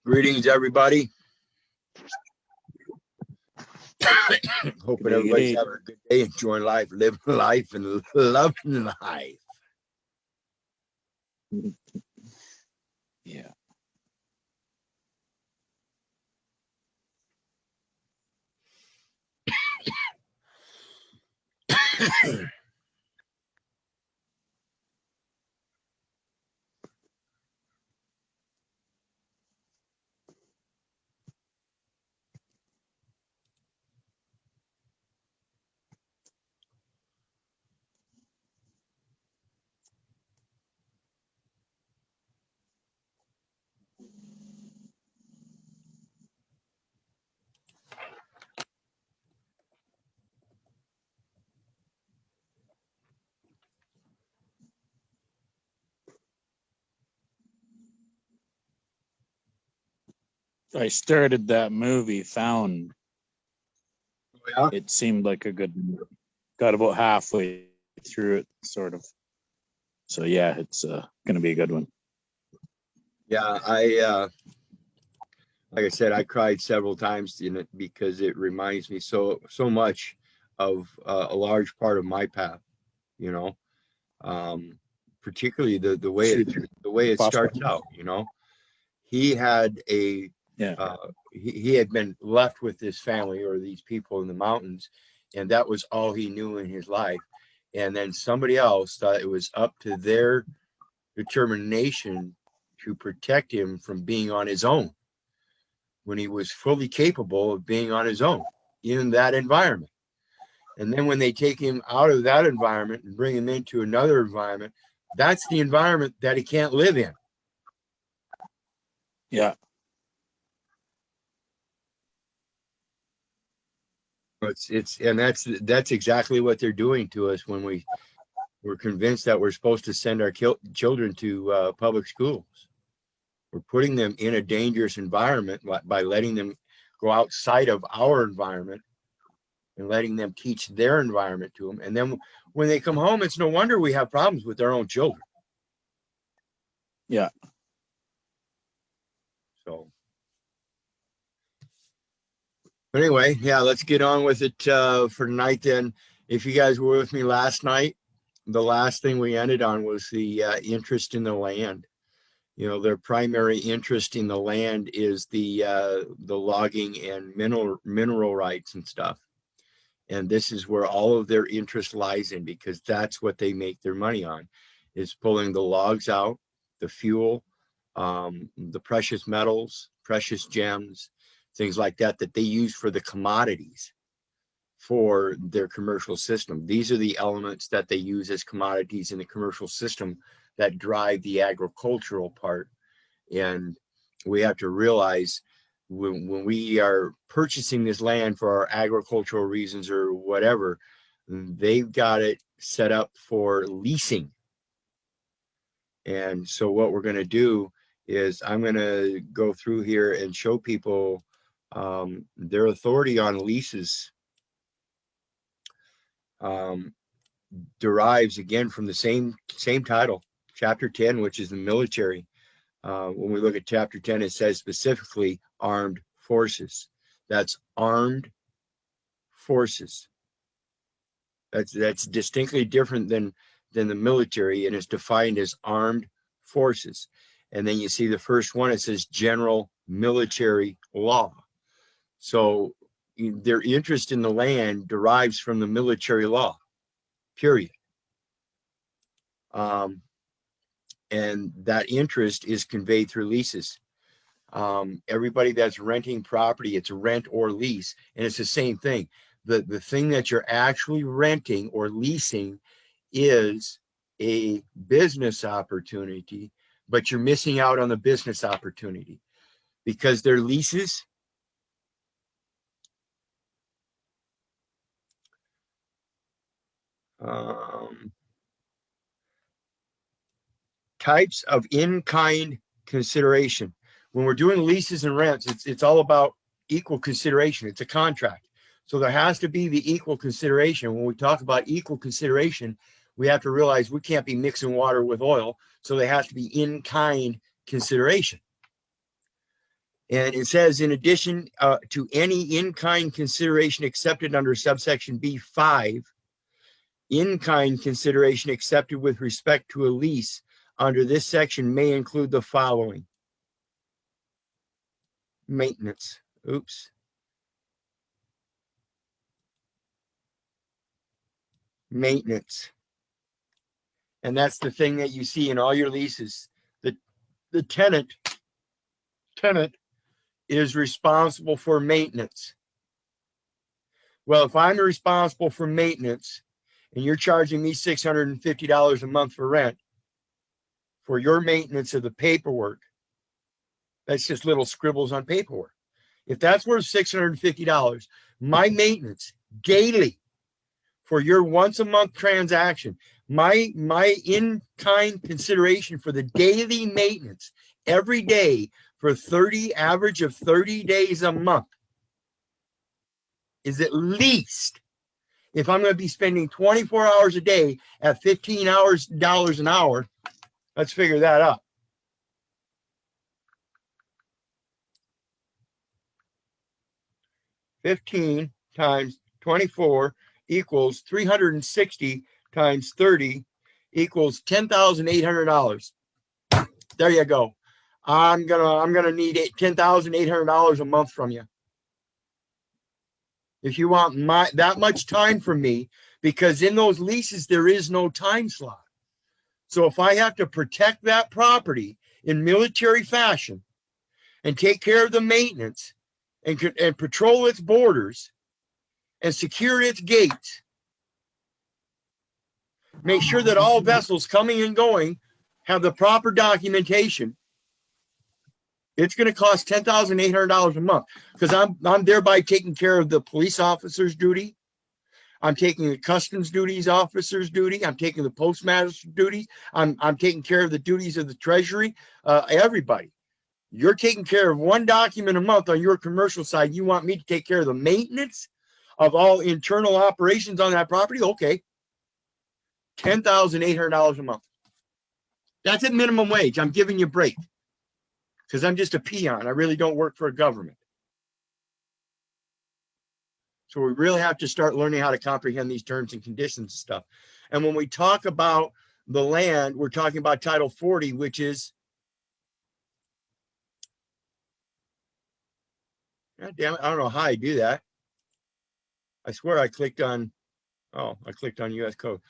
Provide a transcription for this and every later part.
Greetings, everybody. Hoping everybody's having a good day, enjoying life, living life, and loving life. Yeah. I started that movie, Found. Yeah. It seemed like a good movie. Got about halfway through it, sort of. So yeah, it's going to be a good one. Yeah, like I said, I cried several times in it because it reminds me so much of a large part of my path. You know, particularly the way it starts out. You know, he had he had been left with this family or these people in the mountains, and that was all he knew in his life. And then somebody else thought it was up to their determination to protect him from being on his own when he was fully capable of being on his own in that environment. And then when they take him out of that environment and bring him into another environment, that's the environment that he can't live in. Yeah. And that's exactly what they're doing to us when we're convinced that we're supposed to send our children to public schools. We're putting them in a dangerous environment by letting them go outside of our environment and letting them teach their environment to them. And then when they come home, it's no wonder we have problems with their own children. Yeah. So, but anyway, yeah, let's get on with it for tonight then. If you guys were with me last night, the last thing we ended on was the interest in the land. You know, their primary interest in the land is the logging and mineral rights and stuff. And this is where all of their interest lies in, because that's what they make their money on, is pulling the logs out, the fuel, the precious metals, precious gems, things like that they use for the commodities for their commercial system. These are the elements that they use as commodities in the commercial system that drive the agricultural part. And we have to realize when we are purchasing this land for our agricultural reasons or whatever, they've got it set up for leasing. And so what we're going to do is I'm going to go through here and show people their authority on leases derives again from the same title, chapter 10, which is the military. When we look at chapter 10, it says specifically armed forces. That's armed forces. That's distinctly different than the military, and it's defined as armed forces. And then you see the first one, it says general military law. So their interest in the land derives from the military law, period. And that interest is conveyed through leases. Everybody that's renting property, it's rent or lease, and it's the same thing. The thing that you're actually renting or leasing is a business opportunity, but you're missing out on the business opportunity because they're leases. Types of in-kind consideration. When we're doing leases and rents, it's all about equal consideration. It's a contract. So there has to be the equal consideration. When we talk about equal consideration, we have to realize we can't be mixing water with oil. So there has to be in-kind consideration. And it says, in addition to any in-kind consideration accepted under subsection B5, in-kind consideration accepted with respect to a lease under this section may include the following. Maintenance. Oops. Maintenance. And that's the thing that you see in all your leases. The tenant is responsible for maintenance. Well, if I'm responsible for maintenance and you're charging me $650 a month for rent for your maintenance of the paperwork, that's just little scribbles on paperwork. If that's worth $650, my maintenance daily for your once a month transaction, my in-kind consideration for the daily maintenance every day for average of 30 days a month is at least, if I'm going to be spending 24 hours a day at $15 an hour, let's figure that out. $15 times 24 equals 360 times 30 equals $10,800. There you go. I'm gonna need $10,800 a month from you. If you want that much time from me, because in those leases there is no time slot. So if I have to protect that property in military fashion and take care of the maintenance and patrol its borders and secure its gates, make sure that all vessels coming and going have the proper documentation, it's going to cost $10,800 a month, because I'm thereby taking care of the police officer's duty. I'm taking the customs duties officer's duty. I'm taking the postmaster's duties. I'm taking care of the duties of the treasury. Everybody. You're taking care of one document a month on your commercial side. You want me to take care of the maintenance of all internal operations on that property? Okay. $10,800 a month. That's at minimum wage. I'm giving you a break because I'm just a peon. I really don't work for a government. So we really have to start learning how to comprehend these terms and conditions and stuff. And when we talk about the land, we're talking about Title 40, which is, God damn it, I don't know how I do that. I swear I clicked on U.S. code.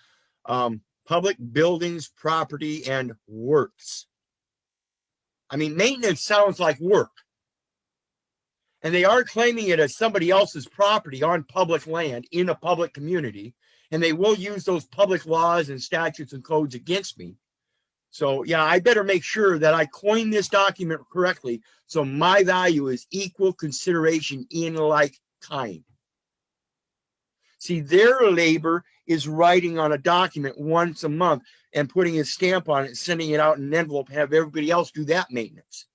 Public buildings, property, and works. I mean, maintenance sounds like work. And they are claiming it as somebody else's property on public land in a public community. And they will use those public laws and statutes and codes against me. So, yeah, I better make sure that I coin this document correctly so my value is equal consideration in like kind. See, their labor is writing on a document once a month and putting a stamp on it, sending it out in an envelope, have everybody else do that maintenance.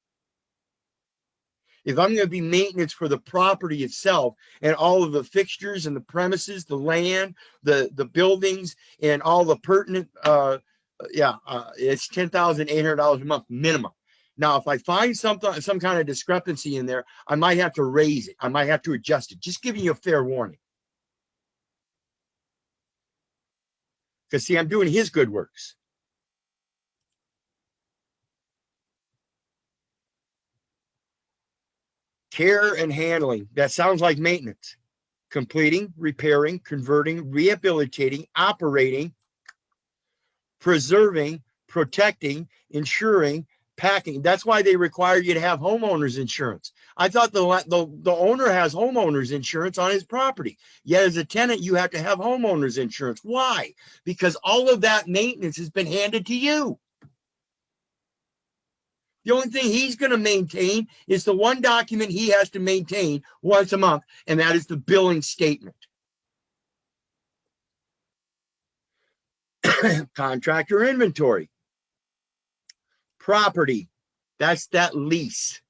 If I'm going to be maintenance for the property itself and all of the fixtures and the premises, the land, the buildings, and all the pertinent, it's $10,800 a month minimum. Now, if I find some kind of discrepancy in there, I might have to raise it. I might have to adjust it. Just giving you a fair warning. Because, see, I'm doing his good works. Care and handling. That sounds like maintenance. Completing, repairing, converting, rehabilitating, operating, preserving, protecting, insuring, packing. That's why they require you to have homeowners insurance. I thought the owner has homeowners insurance on his property. Yet as a tenant, you have to have homeowners insurance. Why? Because all of that maintenance has been handed to you. The only thing he's going to maintain is the one document he has to maintain once a month, and that is the billing statement. Contractor inventory. Property. That's that lease.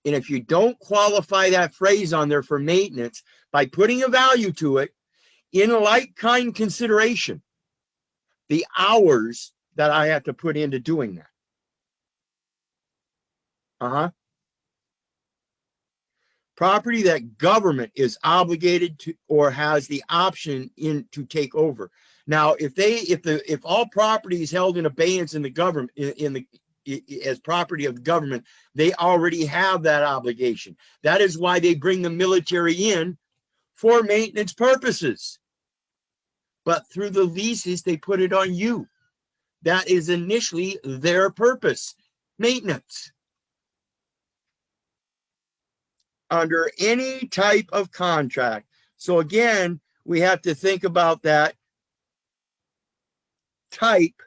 And if you don't qualify that phrase on there for maintenance by putting a value to it, in like kind consideration, the hours that I have to put into doing that. Property that government is obligated to or has the option to take over. Now, if all property is held in abeyance in the government as property of the government, they already have that obligation. That is why they bring the military in for maintenance purposes. But through the leases, they put it on you. That is initially their purpose, maintenance. Under any type of contract. So again, we have to think about that type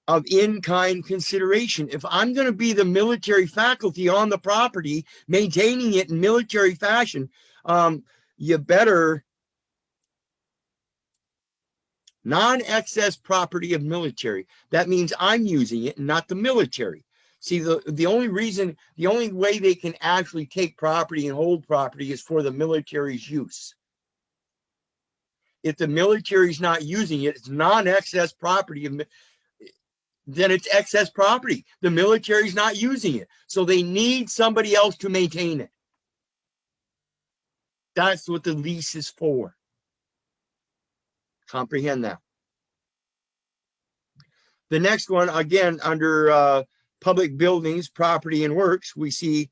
of in-kind consideration. If I'm going to be the military faculty on the property, maintaining it in military fashion, you better non-excess property of military. That means I'm using it, not the military. See, the only way they can actually take property and hold property is for the military's use. If the military is not using it, it's non-excess property, then it's excess property. The military is not using it. So they need somebody else to maintain it. That's what the lease is for. Comprehend that. The next one, again, under public buildings, property, and works, we see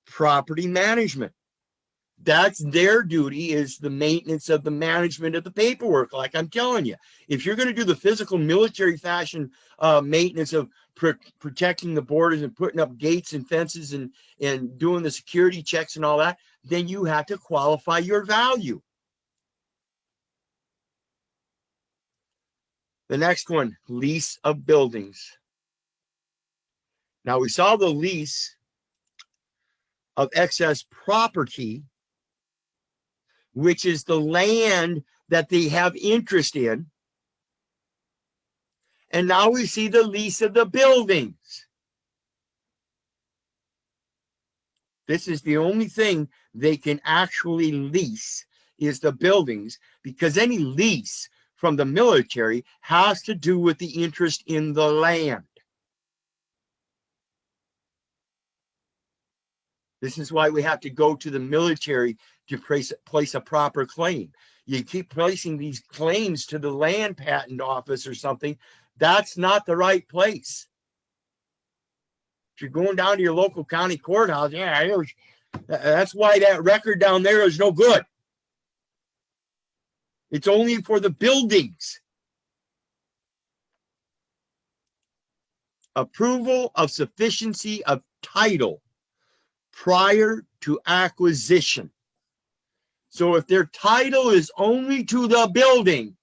property management. That's their duty, is the maintenance of the management of the paperwork. Like I'm telling you, if you're going to do the physical military fashion maintenance of protecting the borders and putting up gates and fences and doing the security checks and all that, then you have to qualify your value. The next one, lease of buildings. Now we saw the lease of excess property, which is the land that they have interest in. And now we see the lease of the buildings. This is the only thing they can actually lease, is the buildings, because any lease from the military has to do with the interest in the land. This is why we have to go to the military to place a proper claim. You keep placing these claims to the land patent office or something, that's not the right place. If you're going down to your local county courthouse, that's why that record down there is no good. It's only for the buildings. Approval of sufficiency of title prior to acquisition. So if their title is only to the building,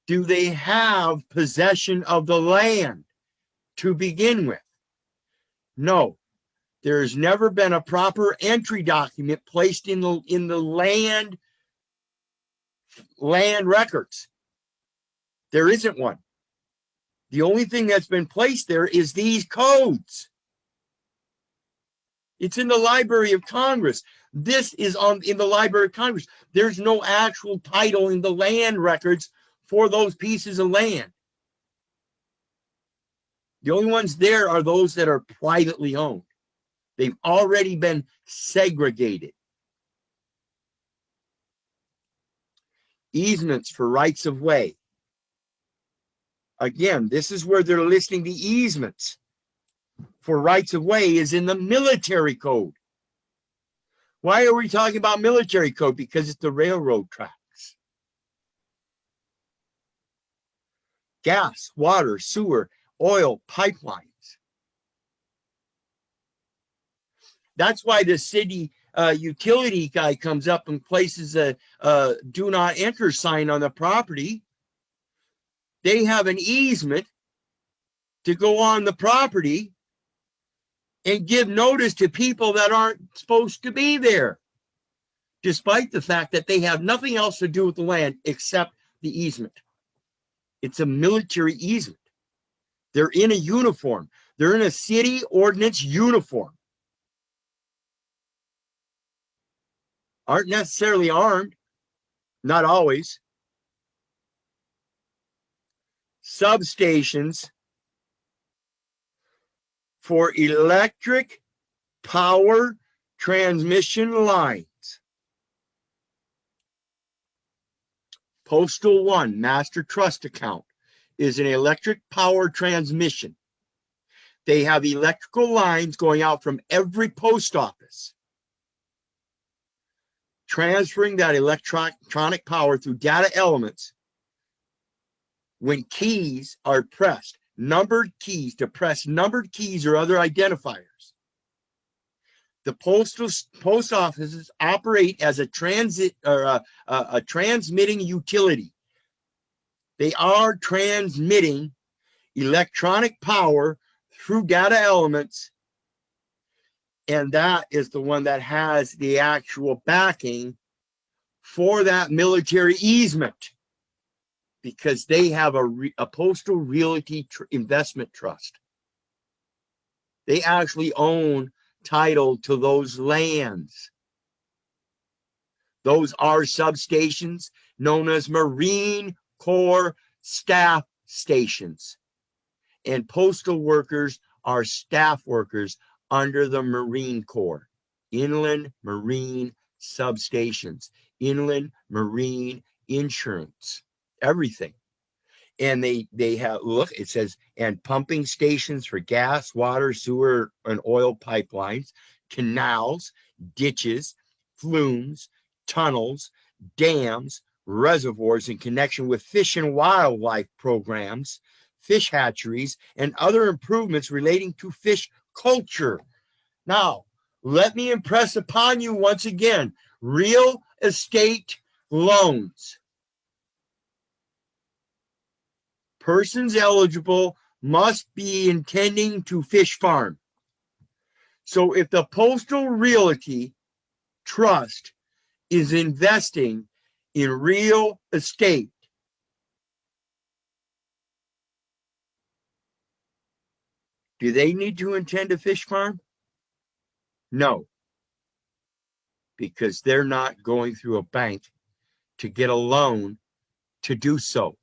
do they have possession of the land to begin with? No. There's never been a proper entry document placed in the land records. There isn't one. The only thing that's been placed there is these codes. It's in the Library of Congress. This is in the Library of Congress. There's no actual title in the land records for those pieces of land. The only ones there are those that are privately owned. They've already been segregated. Easements for rights of way. Again, this is where they're listing the easements for rights of way is in the military code. Why are we talking about military code? Because it's the railroad tracks. Gas, water, sewer, oil, pipelines. That's why the city utility guy comes up and places a do not enter sign on the property. They have an easement to go on the property and give notice to people that aren't supposed to be there, despite the fact that they have nothing else to do with the land except the easement. It's a military easement. They're in a uniform. They're in a city ordinance uniform. Aren't necessarily armed, not always. Substations for electric power transmission lines. Postal One Master Trust Account is an electric power transmission. They have electrical lines going out from every post office, transferring that electronic power through data elements. When keys are pressed, numbered keys, to press numbered keys or other identifiers, the post offices operate as a transit or a transmitting utility. They are transmitting electronic power through data elements, and that is the one that has the actual backing for that military easement, because they have a postal realty investment trust. They actually own title to those lands. Those are substations known as Marine Corps staff stations. And postal workers are staff workers under the Marine Corps. Inland Marine substations, inland Marine insurance, everything. And they have, look, it says, and pumping stations for gas, water, sewer, and oil pipelines, canals, ditches, flumes, tunnels, dams, reservoirs in connection with fish and wildlife programs, fish hatcheries, and other improvements relating to fish culture. Now, let me impress upon you once again, real estate loans. Persons eligible must be intending to fish farm. So if the Postal Realty Trust is investing in real estate, do they need to intend to fish farm? No, because they're not going through a bank to get a loan to do so.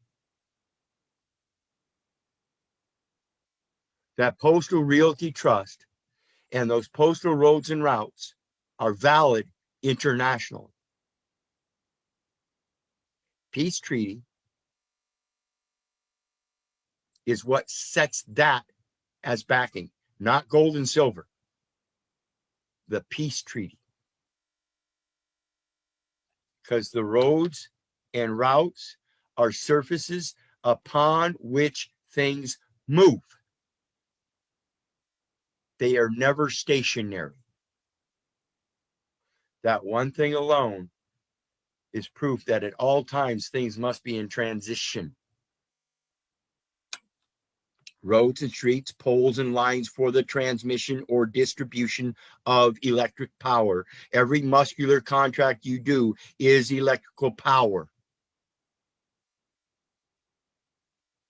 That Postal Realty Trust and those postal roads and routes are valid internationally. Peace treaty is what sets that as backing, not gold and silver. The peace treaty. Because the roads and routes are surfaces upon which things move. They are never stationary. That one thing alone is proof that at all times things must be in transition. Roads and streets, poles and lines for the transmission or distribution of electric power. Every muscular contract you do is electrical power.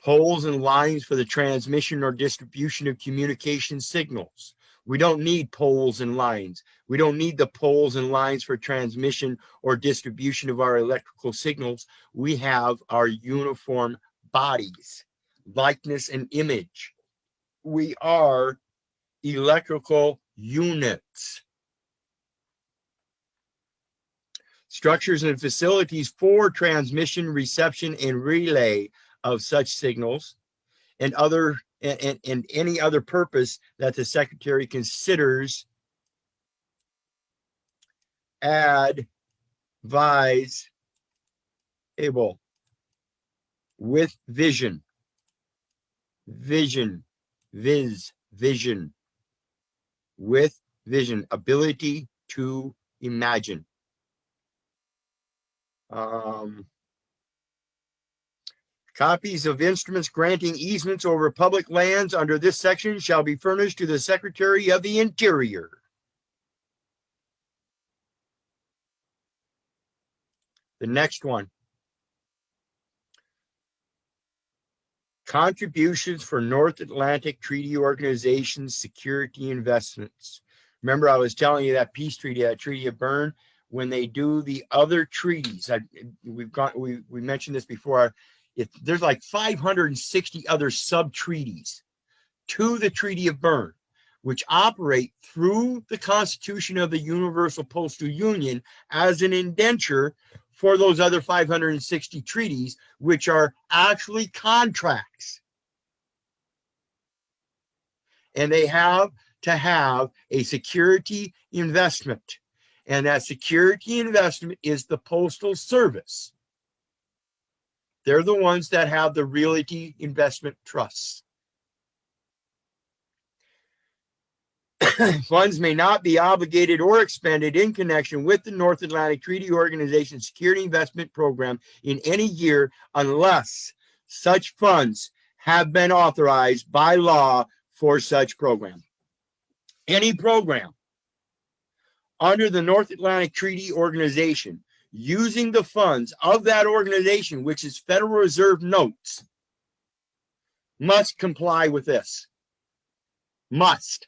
Poles and lines for the transmission or distribution of communication signals. We don't need poles and lines. We don't need the poles and lines for transmission or distribution of our electrical signals. We have our uniform bodies, likeness and image. We are electrical units. Structures and facilities for transmission, reception, and relay of such signals and any other purpose that the Secretary considers advisable with vision, with vision, ability to imagine. Copies of instruments granting easements over public lands under this section shall be furnished to the Secretary of the Interior. The next one. Contributions for North Atlantic Treaty Organization security investments. Remember, I was telling you that peace treaty, that Treaty of Berne, when they do the other treaties, we mentioned this before, there's like 560 other sub-treaties to the Treaty of Berne. which operate through the Constitution of the Universal Postal Union as an indenture for those other 560 treaties, which are actually contracts. And they have to have a security investment. And that security investment is the Postal Service. They're the ones that have the realty investment trusts. Funds may not be obligated or expended in connection with the North Atlantic Treaty Organization Security Investment Program in any year unless such funds have been authorized by law for such program. Any program under the North Atlantic Treaty Organization using the funds of that organization, which is Federal Reserve notes, must comply with this. Must.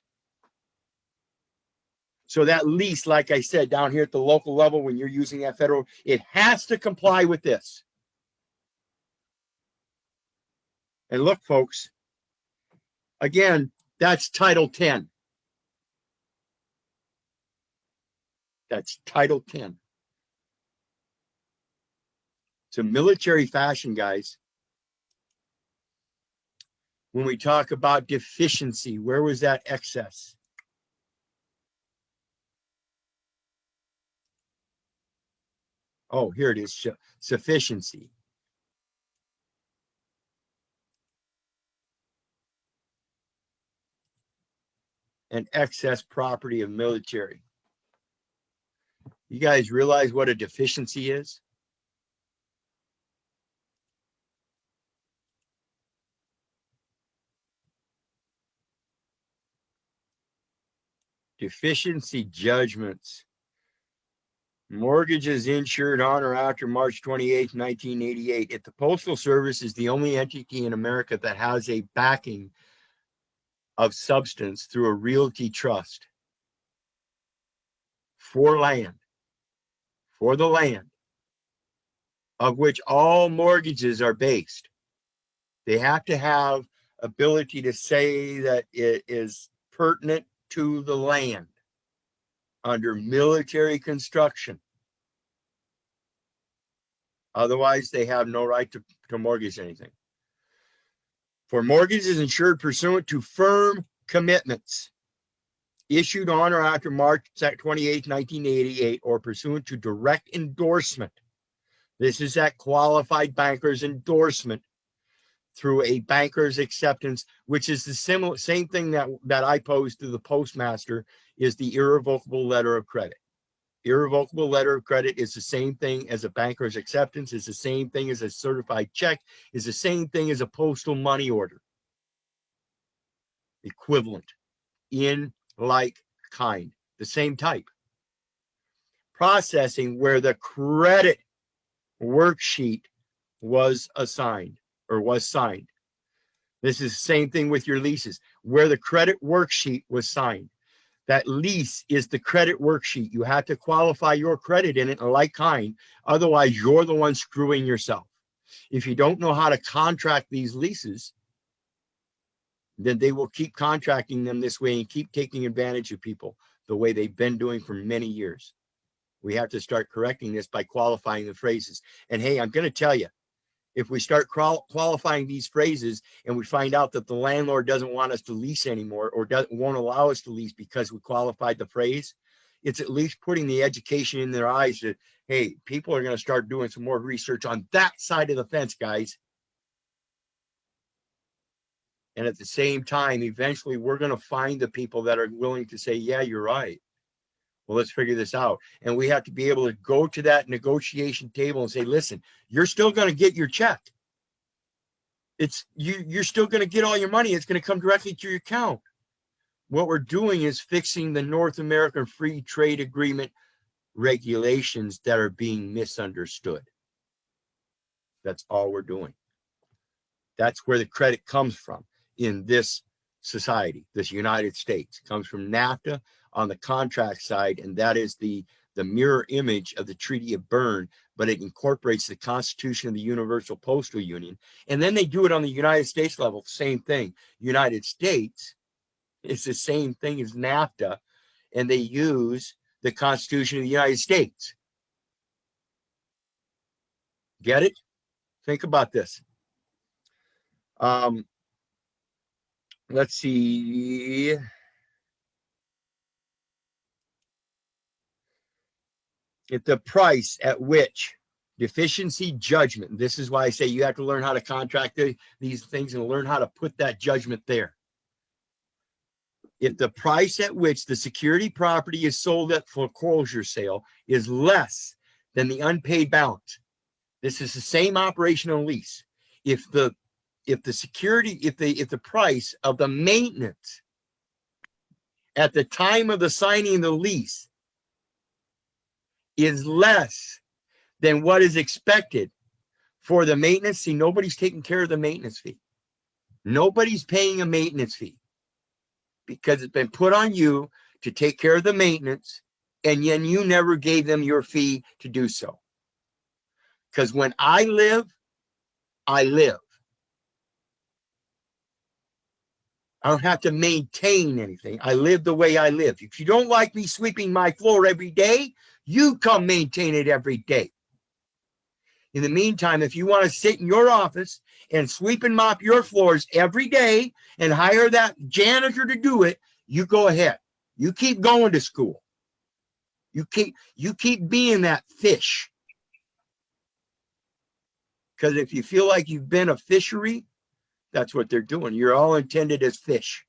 So that lease, like I said, down here at the local level, when you're using that federal, it has to comply with this. And look, folks, again, that's Title 10. That's Title 10. It's a military fashion, guys. When we talk about deficiency, where was that excess? Oh, here it is, sufficiency. And excess property of military. You guys realize what a deficiency is? Deficiency judgments. Mortgages insured on or after March 28, 1988. If the Postal Service is the only entity in America that has a backing of substance through a realty trust for land, for the land, of which all mortgages are based, they have to have ability to say that it is pertinent to the land under military construction. Otherwise, they have no right to mortgage anything. For mortgages insured pursuant to firm commitments issued on or after March 28, 1988, or pursuant to direct endorsement. This is that qualified banker's endorsement through a banker's acceptance, which is the same thing that I posed to the postmaster, is the irrevocable letter of credit. Irrevocable letter of credit is the same thing as a banker's acceptance, is the same thing as a certified check, is the same thing as a postal money order. Equivalent, in like kind, the same type. Processing where the credit worksheet was assigned or was signed. This is the same thing with your leases, where the credit worksheet was signed. That lease is the credit worksheet. You have to qualify your credit in it, like kind. Otherwise, you're the one screwing yourself. If you don't know how to contract these leases, then they will keep contracting them this way and keep taking advantage of people the way they've been doing for many years. We have to start correcting this by qualifying the phrases. And hey, I'm going to tell you, if we start qualifying these phrases and we find out that the landlord doesn't want us to lease anymore or won't allow us to lease because we qualified the phrase, it's at least putting the education in their eyes that, hey, people are going to start doing some more research on that side of the fence, guys. And at the same time, eventually we're going to find the people that are willing to say, yeah, you're right. Well, let's figure this out. And we have to be able to go to that negotiation table and say, listen, you're still going to get your check. You're still going to get all your money. It's going to come directly to your account. What we're doing is fixing the North American Free Trade Agreement regulations that are being misunderstood. That's all we're doing. That's where the credit comes from in this society, this United States. It comes from NAFTA on the contract side, and that is the mirror image of the Treaty of Berne, but it incorporates the Constitution of the Universal Postal Union. And then they do it on the United States level, same thing. United States It's the same thing as NAFTA, and they use the Constitution of the United States. Get it? Think about this. Let's see. If the price at which deficiency judgment, this is why I say you have to learn how to contract these things and learn how to put that judgment there. If the price at which the security property is sold at foreclosure sale is less than the unpaid balance, this is the same operation on lease. If the price of the maintenance at the time of the signing of the lease is less than what is expected for the maintenance, see, nobody's taking care of the maintenance fee. Nobody's paying a maintenance fee because it's been put on you to take care of the maintenance, and then you never gave them your fee to do so. Because when I live, I live. I don't have to maintain anything. I live the way I live. If you don't like me sweeping my floor every day, you come maintain it every day. In the meantime, if you want to sit in your office and sweep and mop your floors every day and hire that janitor to do it, you go ahead. You keep going to school. You keep being that fish. Because if you feel like you've been a fishery, that's what they're doing. You're all intended as fish.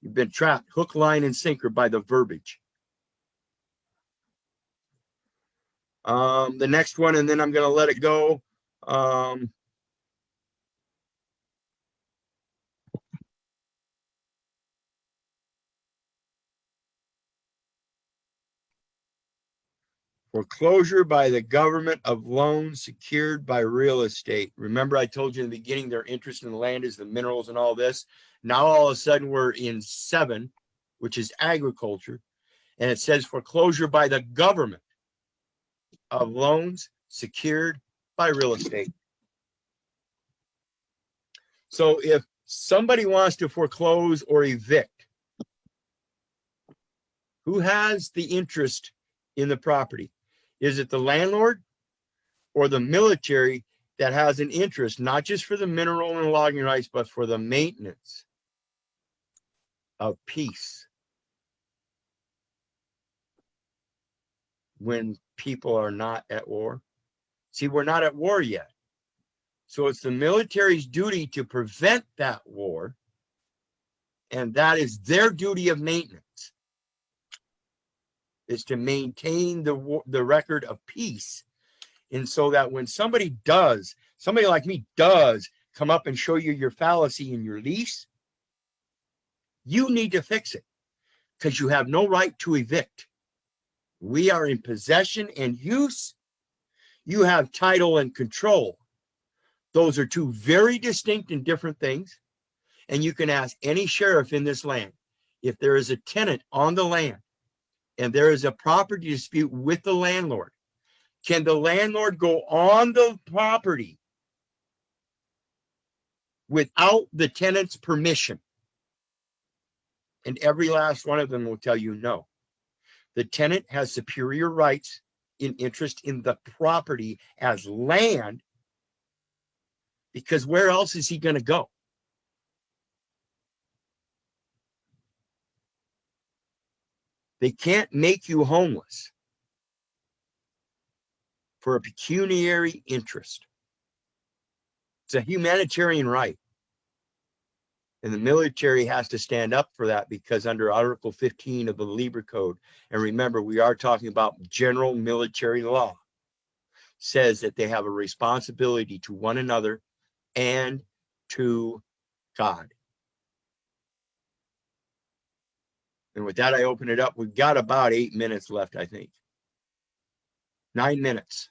You've been trapped hook, line, and sinker by the verbiage. The next one, and then I'm going to let it go. Foreclosure by the government of loans secured by real estate. Remember, I told you in the beginning, their interest in the land is the minerals and all this. Now, all of a sudden, we're in 7, which is agriculture. And it says foreclosure by the government of loans secured by real estate. So if somebody wants to foreclose or evict, who has the interest in the property? Is it the landlord or the military that has an interest, not just for the mineral and logging rights, but for the maintenance of peace when people are not at war? See, we're not at war yet. So it's the military's duty to prevent that war, and that is their duty of maintenance, is to maintain the record of peace. And so that when somebody like me does come up and show you your fallacy in your lease, you need to fix it because you have no right to evict. We are in possession and use. You have title and control. Those are two very distinct and different things. And you can ask any sheriff in this land, if there is a tenant on the land and there is a property dispute with the landlord, can the landlord go on the property without the tenant's permission? And every last one of them will tell you no. The tenant has superior rights in interest in the property as land, because where else is he going to go? They can't make you homeless for a pecuniary interest. It's a humanitarian right. And the military has to stand up for that, because under Article 15 of the Labor Code, and remember, we are talking about general military law, says that they have a responsibility to one another and to God. And with that, I open it up. We've got about 8 minutes left, I think. 9 minutes.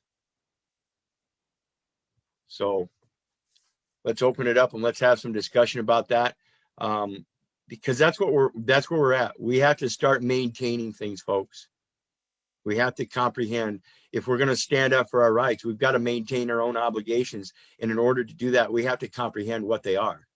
So let's open it up and let's have some discussion about that. Because that's where we're at. We have to start maintaining things, folks. We have to comprehend, if we're going to stand up for our rights, we've got to maintain our own obligations. And in order to do that, we have to comprehend what they are.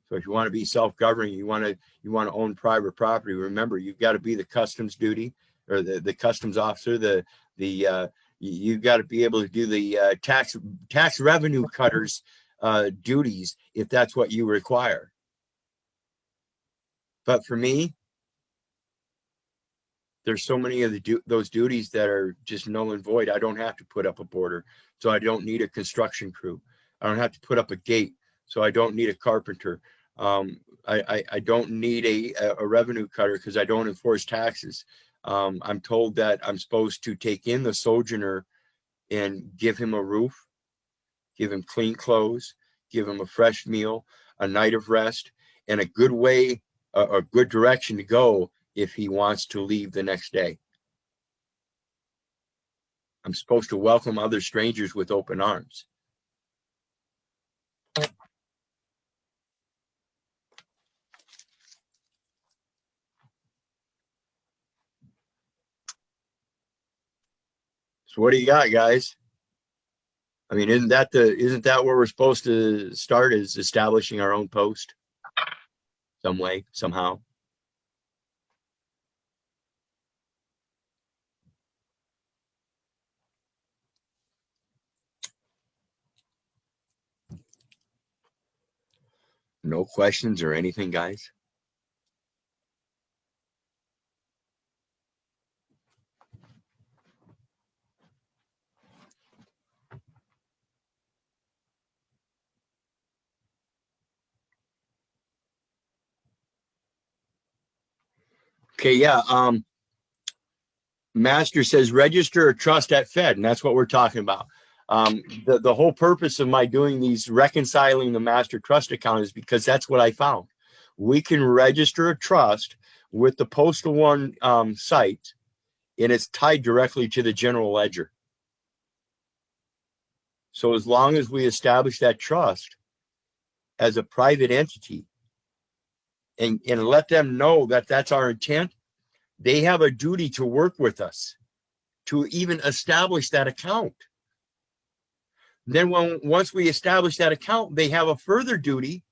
So if you want to be self-governing, you want to own private property, remember, you've got to be the customs duty or the customs officer, you've got to be able to do the tax revenue cutters duties if that's what you require. But for me, there's so many of those duties that are just null and void. I don't have to put up a border, so I don't need a construction crew. I don't have to put up a gate, so I don't need a carpenter. I don't need a revenue cutter because I don't enforce taxes. I'm told that I'm supposed to take in the sojourner and give him a roof, give him clean clothes, give him a fresh meal, a night of rest, and a good way, a good direction to go if he wants to leave the next day. I'm supposed to welcome other strangers with open arms. So what do you got, guys? I mean, isn't that where we're supposed to start, is establishing our own post some way, somehow? No questions or anything, guys? Okay, yeah. Master says register a trust at Fed, and that's what we're talking about. The whole purpose of my doing these reconciling the master trust account is because that's what I found. We can register a trust with the Postal One site, and it's tied directly to the general ledger. So as long as we establish that trust as a private entity and let them know that that's our intent, they have a duty to work with us to even establish that account. Then once we establish that account, they have a further duty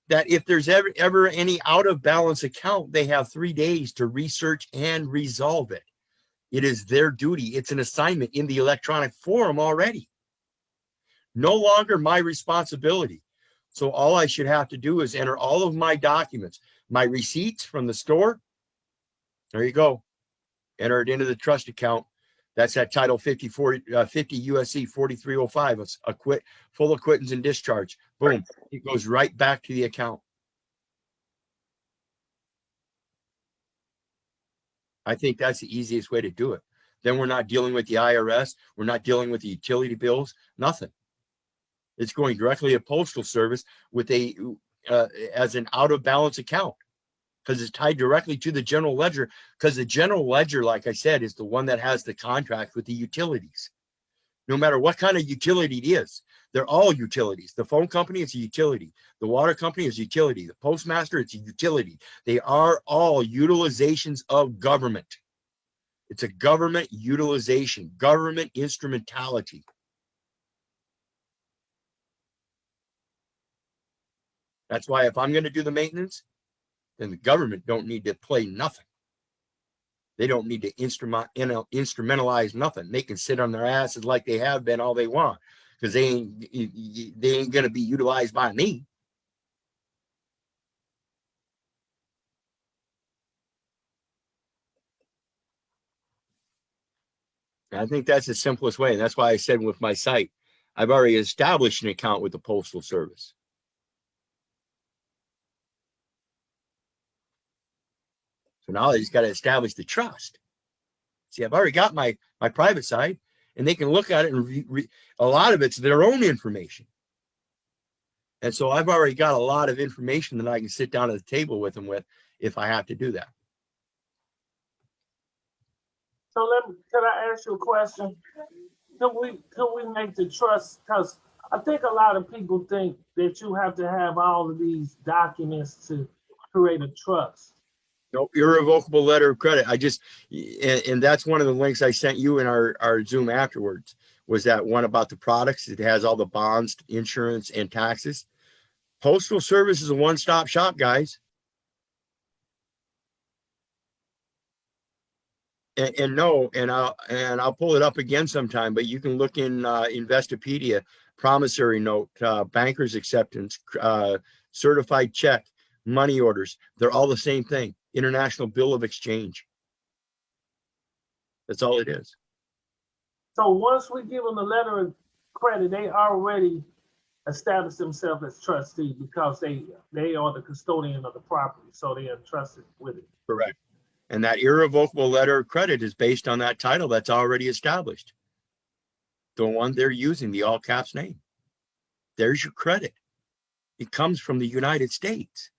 that if there's ever any out of balance account, they have 3 days to research and resolve it. It is their duty. It's an assignment in the electronic form already. No longer my responsibility. So all I should have to do is enter all of my documents, my receipts from the store. There you go. Enter it into the trust account. That's that Title 50 USC 4305, full acquittance and discharge. Boom. It goes right back to the account. I think that's the easiest way to do it. Then we're not dealing with the IRS. We're not dealing with the utility bills, nothing. It's going directly to Postal Service with as an out of balance account because it's tied directly to the general ledger, because the general ledger, like I said, is the one that has the contract with the utilities. No matter what kind of utility it is, they're all utilities. The phone company is a utility. The water company is a utility. The postmaster, it's a utility. They are all utilizations of government. It's a government utilization, government instrumentality. That's why if I'm going to do the maintenance, then the government don't need to play nothing. They don't need to instrumentalize nothing. They can sit on their asses like they have been all they want, because they ain't going to be utilized by me. And I think that's the simplest way. And that's why I said with my site, I've already established an account with the Postal Service. So now they just got to establish the trust. See, I've already got my private side, and they can look at it, and a lot of it's their own information. And so I've already got a lot of information that I can sit down at the table with them with if I have to do that. So can I ask you a question? Could we make the trust? Because I think a lot of people think that you have to have all of these documents to create a trust. No, irrevocable letter of credit. And that's one of the links I sent you in our Zoom afterwards, was that one about the products. It has all the bonds, insurance, and taxes. Postal Service is a one-stop shop, guys. And no, and I'll pull it up again sometime, but you can look in Investopedia, promissory note, banker's acceptance, certified check, money orders. They're all the same thing. International Bill of Exchange. That's all it is. So once we give them the letter of credit, they already established themselves as trustee because they are the custodian of the property, so they are trusted with it. Correct. And that irrevocable letter of credit is based on that title that's already established. The one they're using, the all caps name. There's your credit. It comes from the United States.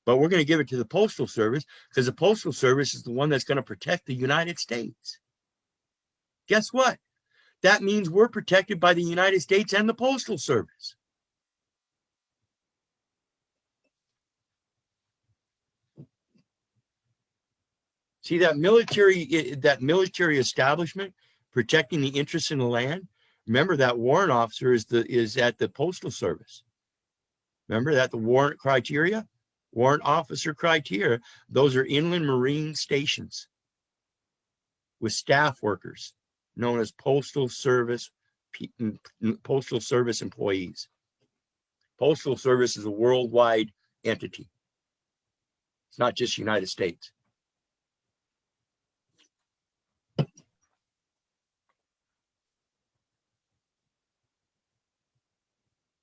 But we're going to give it to the Postal Service because the Postal Service is the one that's going to protect the United States. Guess what? That means we're protected by the United States and the Postal Service. See that military establishment protecting the interests in the land? Remember that warrant officer is at the Postal Service. Remember that the warrant criteria, warrant officer criteria, those are inland marine stations with staff workers known as Postal Service employees. Postal Service is a worldwide entity. It's not just United States.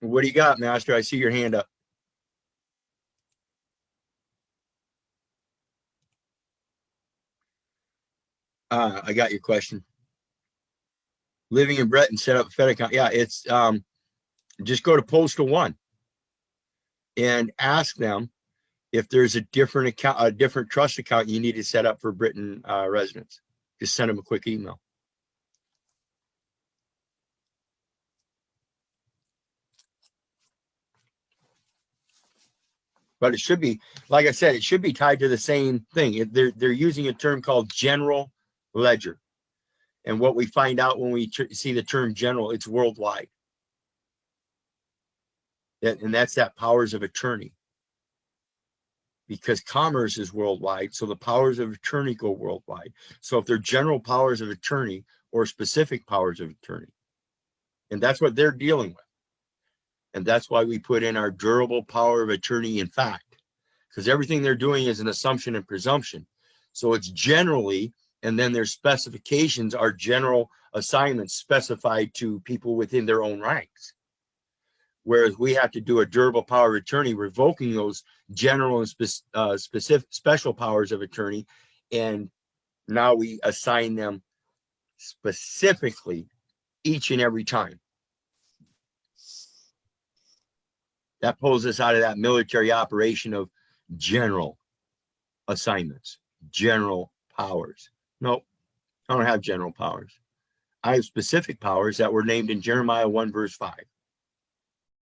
What do you got, Master? I see your hand up. I got your question. Living in Breton, set up a Fed account. Yeah, it's just go to Postal One and ask them if there's a different account, a different trust account you need to set up for Britain residents. Just send them a quick email. But it should be, like I said, it should be tied to the same thing. They're using a term called general ledger. And what we find out when we see the term general, it's worldwide. And that's that powers of attorney. Because commerce is worldwide, so the powers of attorney go worldwide. So if they're general powers of attorney or specific powers of attorney, and that's what they're dealing with. And that's why we put in our durable power of attorney in fact, because everything they're doing is an assumption and presumption. So it's generally, and then their specifications are general assignments specified to people within their own ranks. Whereas we have to do a durable power of attorney, revoking those general and special powers of attorney. And now we assign them specifically each and every time. That pulls us out of that military operation of general assignments, general powers. Nope, I don't have general powers. I have specific powers that were named in Jeremiah 1 verse 5.